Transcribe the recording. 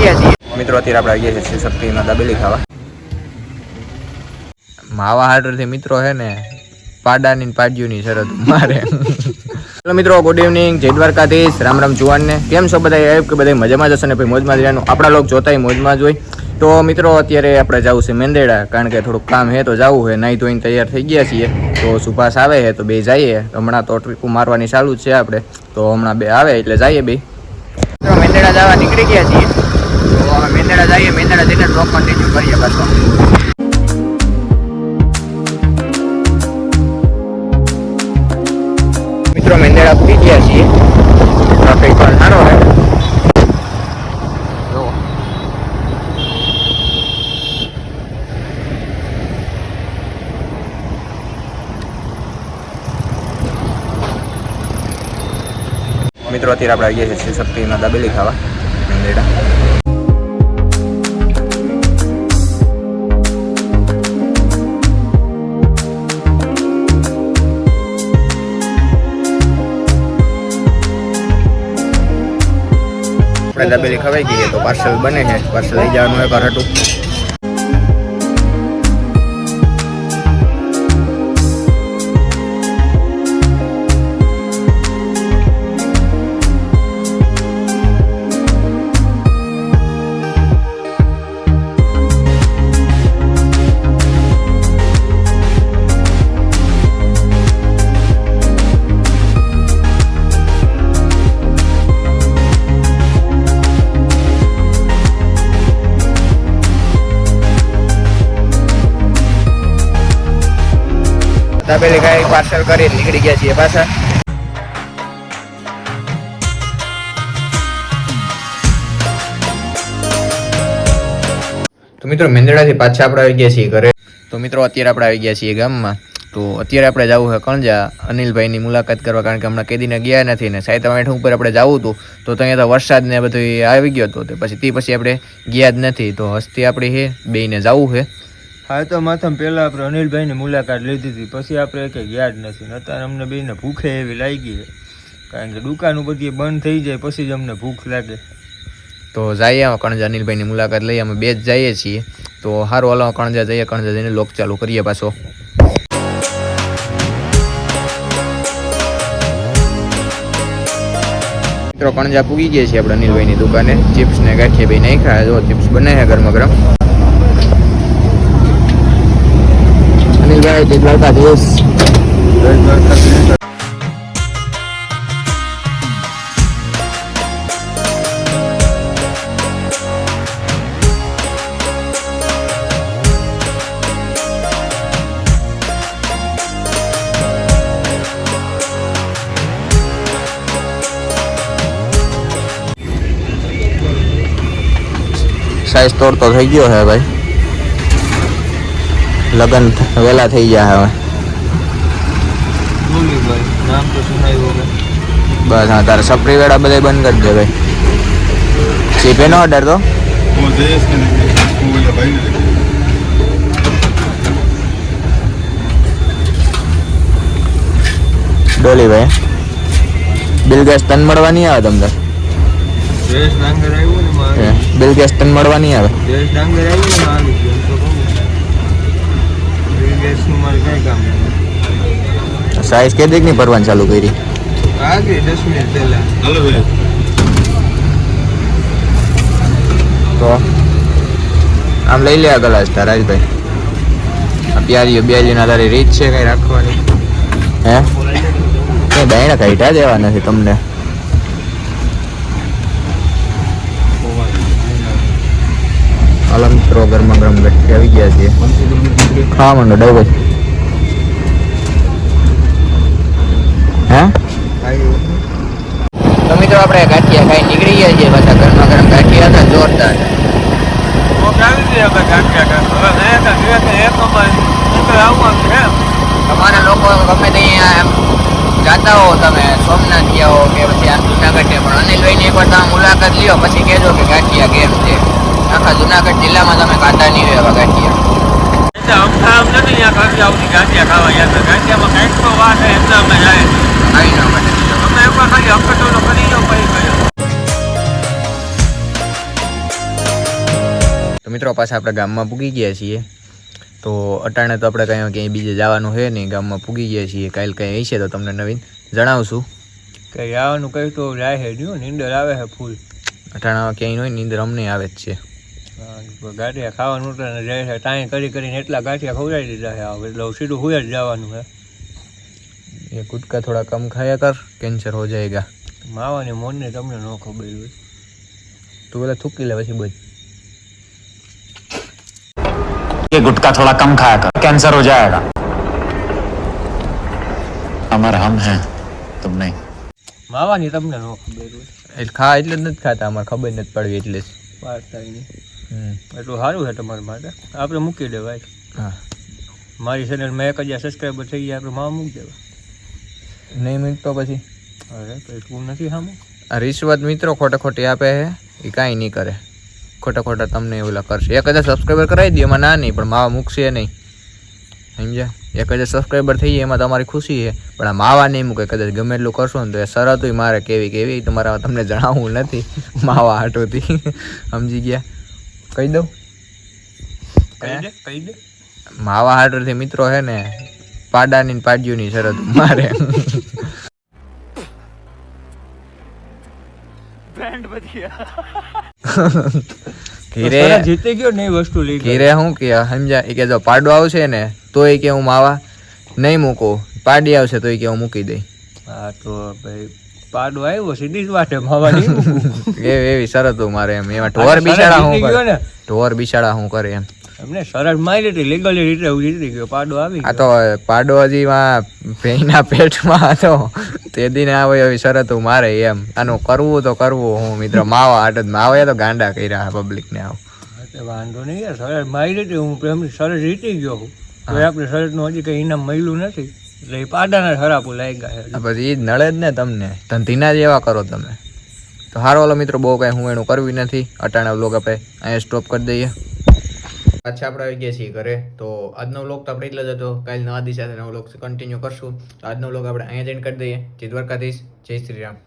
ગયા છીએ મિત્રો. અત્યારે આપણે આવીએ છીએ શક્તિમાં દાબેલી ખાવા. માવા હાર્ડરથી મિત્રો હે ને પાડાની પાડ્યુની શરત મારે. હેલો મિત્રો, ગુડ ઇવનિંગ, જય દ્વારકાધીશ, રામ રામ જુવાનને. કેમ છો બધા? આવ્યું કે બધા મજામાં જશે ને ભાઈ, મોજમાં જ રહેવાનું. આપણા લોક જોતાય મોજમાં જ હોય. તો મિત્રો અત્યારે આપણે જવું છે મેંદેડા, કારણ કે થોડુંક કામ હે તો જવું છે. નાહી ધોઈને તૈયાર થઈ ગયા છીએ તો સુભાષ આવે છે તો બે જઈએ. હમણાં તો ટ્રીપ મારવાની ચાલુ જ છે આપણે, તો હમણાં બે આવે એટલે જઈએ બે. મેંદેડા જવા નીકળી ગયા છીએ તો અમે મેંદેડા જઈએ. મેંદેડા જઈને બ્લોક કન્ટિન્યુ કરીએ પાછો. મિત્રો મેંદેડા પૂરી ગયા છીએ. ટ્રાફિક પણ સારો છે. મિત્રો અત્યારે આપણે આવીએ છીએ શક્તિમાં દાબેલી ખાવા મેંદેડા. આપણે દાબેલી ખવાઈ ગઈ તો પાર્સલ બને છે, પાર્સલ લઈ જવાનું હોય ઘર હતું. દાબેલી ખાઈ પાર્સલ કરી નીકળી ગયા છીએ પાછા. તો મિત્રો મેંદેડાથી પાછા આપણે આવી ગયા છીએ ઘરે. તો મિત્રો અત્યારે આપણે આવી ગયા છીએ ગામમાં. તો અત્યારે આપણે જવું છે કણજા અનિલભાઈની મુલાકાત કરવા, કારણ કે હમણાં કેદીને ગયા નથી ને સાયતા ઉપર આપણે જવું હતું તો ત્યાં તો વરસાદ ને બધું આવી ગયો હતો. તે પછી આપણે ગયા જ નથી. તો હસ્તી આપણી છે બેયને જવું છે. હા તો માથામાં પહેલાં આપણે અનિલભાઈની મુલાકાત લીધી હતી, પછી આપણે કંઈ ગયા જ નથી. અત્યારે અમને બેને ભૂખે એવી લાગી છે, કારણ કે દુકાનો બધી બંધ થઈ જાય પછી જ અમને ભૂખ લાગે. તો જઈએ કણજા અનિલભાઈની મુલાકાત લઈએ. અમે બે જ જઈએ છીએ તો સારું હાલો કણજા જઈએ. કણજા જઈને લોક ચાલુ કરીએ પાછો. મિત્રો કણજા પૂગી ગયા છીએ આપણે અનિલભાઈની દુકાને. ચિપ્સ ને ગાંઠિયા બે નહીં ખાય. જો ચિપ્સ બને છે ગરમા ગરમ. અનિલભાઈ જય દ્વારકાધીશ. સાઈઝ તોડતો થઈ ગયો છે ભાઈ. લગન વેલા થઈ ગયા હવે. બસ હા, તારે સપરી વેળા બધા બંધ કરી દે ભાઈ. ચીપે નો ઓર્ડર તો ડોલી ભાઈ બિલ ગેસ તન મળવા નહીં આવે તમને? બિલ ગેસ તન મળવા નહીં આવે? સાઈઝ કે દેખ ની ભરવાની ચાલુ કરી? 10 મિનિટ પહેલા. તો આમ લઈ લે ગલાસ રાજભાઈ. આ પ્યારીઓ બ્યારી ના તારી રીત છે કઈ રાખવાની? હે કઈ બાયણા કાઢ્યા દેવા નથી તમને. હાલો મિત્રો ગરમા ગરમ ગઠ્ઠી આવી ગયા છે. ખાવા માંડો ડાયવર. હે તો મિત્રો આપણે ગાંઠિયા ખાઈ નીકળી ગયા છીએ પાછા. ગરમા ગરમ ગાંઠિયા હતા જોરદાર. તમારા લોકો ગમે ત્યાં જાતા હો, તમે સોમનાથ ગયા હો કે પછી આ જુનાગઢ, પણ અનિલભાઈની એકવાર તમે મુલાકાત લ્યો પછી કહેજો કે ગાંઠિયા કેમ છે. આખા જુનાગઢ જિલ્લામાં તમે ખાતા નહીં હોય એવા ગાંઠિયા. મિત્રો પાછા આપણે ગામમાં પૂગી ગયા છીએ. તો અટાણે તો આપણે ક્યાંય બીજે જવાનું છે નહીં, ગામમાં પૂગી ગયા છીએ. કાલે કંઈ હશે તો તમને નવીન જણાવશું. કંઈ આવવાનું કંઈ તો રાહે નહીં, નીંદર આવે છે ફૂલ. અટાણામાં ક્યાંય હોય નીંદર અમને આવે જ છે. ગાંઠિયા ખાવાનું ઉતરે જાય છે, ટાઈ કરીને એટલા ગાંઠિયા ખવડાવી દીધા છે. હવે એટલે સીધું હુઈ જ જવાનું છે. ये गुटखा थोड़ा कम खाया कर, कैंसर हो जाएगा. માવાની મોનને તમને ન ખબર હોય. તું પેલા થૂકી લે પછી બોલ. ये गुटखा थोड़ा कम खाया कर, कैंसर हो जाएगा. अमर हम हैं, तुम नहीं. માવાની તમને ન ખબર હોય. એટલે ખા એટલે જ નથી ખાતા, અમારે ખબર નથી પડવી એટલે જ. વાત થાય નહીં. એટલું સારું છે તમારા માટે. આપણે મૂકી દેવાય. હા, મારી ચેનલમાં 1000 સબસ્ક્રાઈબર થઈ ગયા, આપણે માં મૂકી દેવા. નહીં મૂકતો પછી અરે તો તું નથી સામું. આ રિશ્વત મિત્રો ખોટે ખોટી આપે છે, એ કાંઈ નહીં કરે. ખોટા ખોટા તમને ઓલા કરશે. 1000 સબસ્ક્રાઈબર કરાવી દે, એમાં ના નહીં, પણ માવા મૂકશે નહીં. સમજ્યા? 1000 સબસ્ક્રાઈબર થઈ જાય એમાં તમારી ખુશી છે, પણ આ માવા નહીં મૂકે. કદાચ ગમે એટલું કરશો ને તો એ શરતોય મારે કેવી તમારા તમને જણાવવું નથી. માવા હાટોથી સમજી ગયા? કહી દઉં? કહી દે. માવા હાટોથી મિત્રો છે ને પાડાની ને પાડ્યુની શરત મારે. ઘીરે જીતી ગયો ને એ વસ્તુ લઈ ઘીરે શું કે સમજ્યા? એ કે જો પાડો આવશે ને તોય કે હું માવા નહીં મૂકું, પાડી આવશે તોય કે હું મૂકી દઈ. હા તો ભાઈ પાડો આવ્યો સીધી જ વાટે માવા નહીં મૂકું. એવી શરતો મારે એમ. એમાં ઢોર બિચારા શું કરે? ને ઢોર બિચારા શું કરે એમ? એમને સરળ મારી હતી લીગલી રીતે જીતી ગયો. પાડો આવી આ તો પાડો હજી માં ભેંના પેટમાં હતો તે દિને આવે એવી શરતો મારે એમ. આનું કરવું તો કરવું હું મિત્ર. માવા હાટ જ માવા તો ગાંડા કર્યા પબ્લિક ને. આવ વાંધો નહીં યાર, સરળ મારી હતી હું પ્રેમ સરળ જીતી ગયો હું. તો આપણે શરતનું હજી કઈ ઇનામ મળ્યું નથી, એટલે એ પાડાના ખરાબો લાગ્યા છે. પછી એ જ નડે જ ને તમને. ધંધીના જ એવા કરો તમે. તો હારો વાલો મિત્રો, બહુ કાંઈ હું એનું કરવી નથી. અટાણા વ્લોગ આપણે અહીંયા સ્ટોપ કરી દઈએ. પાછા આપણે આવી ગયા છીએ ઘરે. તો આજનો વ્લોગ તો આપણે એટલો જ હતો. કાલે નવા દિવસ સાથે નવો વ્લોગ કન્ટિન્યુ કરશું. તો આજનો વ્લોગ આપણે અહીંયા જ એન્ડ કરી દઈએ. જય દ્વારકાધીશ, જય શ્રી રામ.